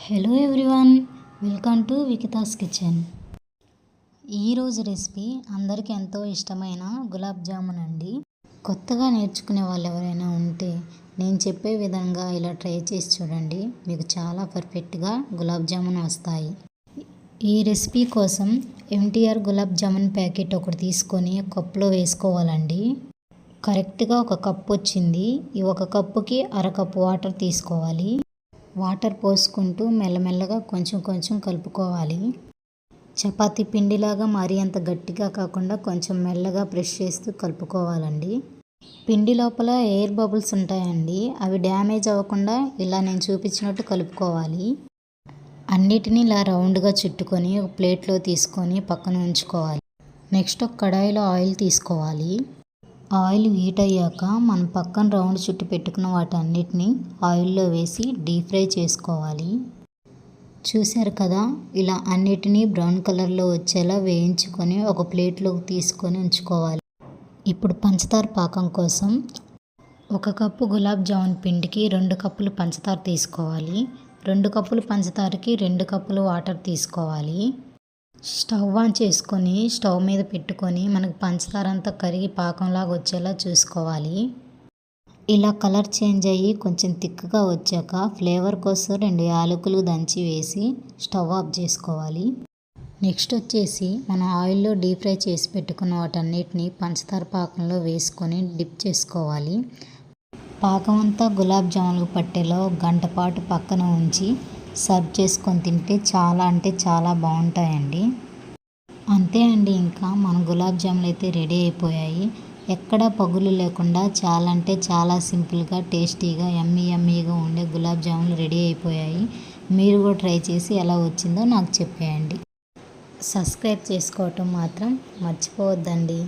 Hello everyone, welcome to Vikitha's kitchen. ఈరోజు recipe అందరికీ ఎంతో ఇష్టమైన గులాబ్ జామున్ అండి. కొత్తగా నేర్చుకునే వాళ్ళు ఎవరైనా ఉంటే నేను చెప్పే విధంగా ఇలా ట్రై చేసి చూడండి, మీకు చాలా పర్ఫెక్ట్గా గులాబ్ జామున్ వస్తాయి. ఈ రెసిపీ కోసం ఎంటీఆర్ గులాబ్ జామున్ ప్యాకెట్ ఒకటి తీసుకొని కప్పులో వేసుకోవాలండి. కరెక్ట్గా ఒక కప్పు వచ్చింది. ఈ ఒక కప్పుకి అరకప్పు వాటర్ తీసుకోవాలి. వాటర్ పోసుకుంటూ మెల్లమెల్లగా కొంచెం కొంచెం కలుపుకోవాలి. చపాతీ పిండిలాగా మరీ అంత గట్టిగా కాకుండా కొంచెం మెల్లగా ప్రెస్ చేస్తూ కలుపుకోవాలండి. పిండి లోపల ఎయిర్ బబుల్స్ ఉంటాయండి, అవి డ్యామేజ్ అవ్వకుండా ఇలా నేను చూపించినట్టు కలుపుకోవాలి. అన్నిటినీ ఇలా రౌండ్గా చుట్టుకొని ఒక ప్లేట్లో తీసుకొని పక్కన ఉంచుకోవాలి. నెక్స్ట్ ఒక కడాయిలో ఆయిల్ తీసుకోవాలి. ఆయిల్ హీట్ అయ్యాక మనం పక్కన రౌండ్ చుట్టి పెట్టుకున్న వాటన్నిటిని ఆయిల్లో వేసి డీప్ ఫ్రై చేసుకోవాలి. చూశారు కదా, ఇలా అన్నిటినీ బ్రౌన్ కలర్లో వచ్చేలా వేయించుకొని ఒక ప్లేట్లోకి తీసుకొని ఉంచుకోవాలి. ఇప్పుడు పంచదార పాకం కోసం 1 కప్పు గులాబ్ జామున్ పిండికి 2 కప్పులు పంచదార తీసుకోవాలి. 2 కప్పులు పంచదారకి 2 కప్పులు వాటర్ తీసుకోవాలి. స్టవ్ ఆన్ చేసుకొని స్టవ్ మీద పెట్టుకొని మనకు పంచదార అంతా కరిగి పాకంలాగా వచ్చేలా చూసుకోవాలి. ఇలా కలర్ చేంజ్ అయ్యి కొంచెం థిక్గా వచ్చాక ఫ్లేవర్ కోసం 2 యాలకులు దంచి వేసి స్టవ్ ఆఫ్ చేసుకోవాలి. నెక్స్ట్ వచ్చేసి మనం ఆయిల్లో డీప్ ఫ్రై చేసి పెట్టుకున్న వాటన్నిటిని పంచదార పాకంలో వేసుకొని డిప్ చేసుకోవాలి. పాకం అంతా గులాబ్ జామున్కు పట్టేలా 1 గంట పాటు పక్కన ఉంచి సర్వ్ చేసుకొని తింటే చాలా అంటే చాలా బాగుంటాయండి. అంతే అండి, ఇంకా మన గులాబ్ జామున్ అయితే రెడీ అయిపోయాయి. ఎక్కడా పగులు లేకుండా చాలా అంటే చాలా సింపుల్గా టేస్టీగా యమ్మీగా ఉండే గులాబ్ జామున్లు రెడీ అయిపోయాయి. మీరు కూడా ట్రై చేసి ఎలా వచ్చిందో నాకు చెప్పేయండి. సబ్స్క్రైబ్ చేసుకోవటం మాత్రం మర్చిపోవద్దండి.